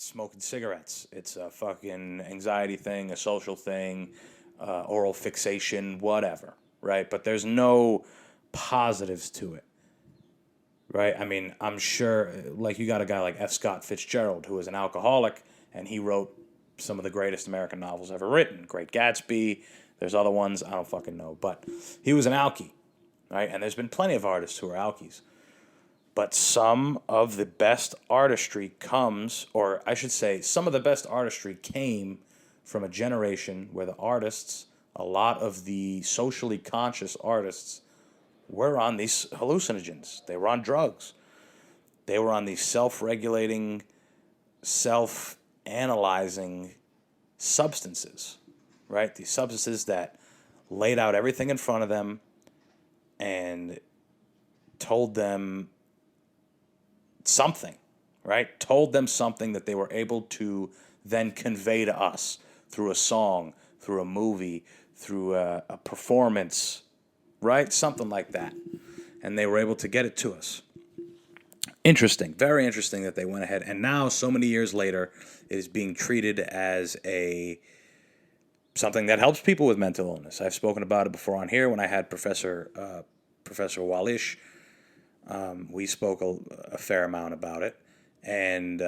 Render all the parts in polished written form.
smoking cigarettes. It's a fucking anxiety thing, a social thing, oral fixation, whatever, right? But there's no positives to it, right? I mean, I'm sure, like, you got a guy like F. Scott Fitzgerald, who is an alcoholic, and he wrote some of the greatest American novels ever written. Great Gatsby. There's other ones, I don't fucking know. But he was an alkie, right? And there's been plenty of artists who are alkies. But some of the best artistry comes, or I should say, some of the best artistry came from a generation where the artists, a lot of the socially conscious artists, were on these hallucinogens. They were on drugs. They were on these self-regulating, self-analyzing substances, right? These substances that laid out everything in front of them and told them something, right? Told them something that they were able to then convey to us through a song, through a movie, through a performance, right? Something like that. And they were able to get it to us. Interesting, very interesting that they went ahead. And now, so many years later, it is being treated as something that helps people with mental illness. I've spoken about it before on here when I had Professor Walish. We spoke a fair amount about it. And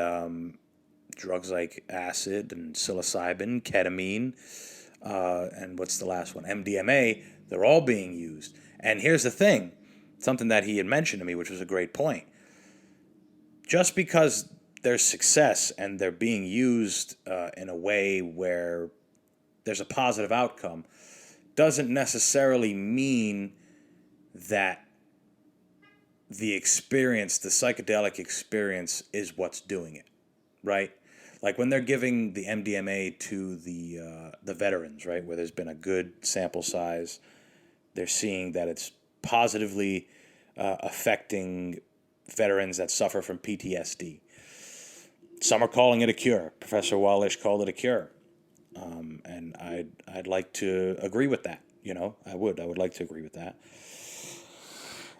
drugs like acid and psilocybin, ketamine, and what's the last one? MDMA, they're all being used. And here's the thing, something that he had mentioned to me, which was a great point. Just because there's success and they're being used in a way where there's a positive outcome doesn't necessarily mean that the experience, the psychedelic experience, is what's doing it, right? Like when they're giving the MDMA to the veterans, right, where there's been a good sample size, they're seeing that it's positively affecting veterans that suffer from PTSD. Some are calling it a cure. Professor Walish called it a cure, and I'd like to agree with that. I would like to agree with that.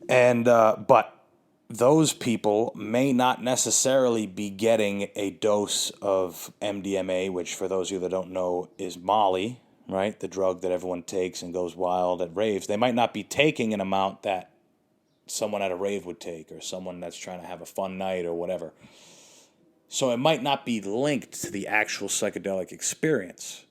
And but those people may not necessarily be getting a dose of MDMA, which, for those of you that don't know, is Molly, right? The drug that everyone takes and goes wild at raves. They might not be taking an amount that someone at a rave would take, or someone that's trying to have a fun night or whatever. So it might not be linked to the actual psychedelic experience.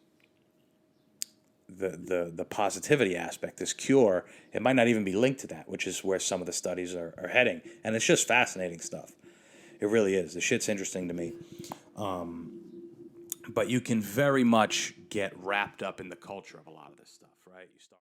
The positivity aspect, this cure, it might not even be linked to that, which is where some of the studies are heading. And it's just fascinating stuff. It really is. The shit's interesting to me. But you can very much get wrapped up in the culture of a lot of this stuff, right? You start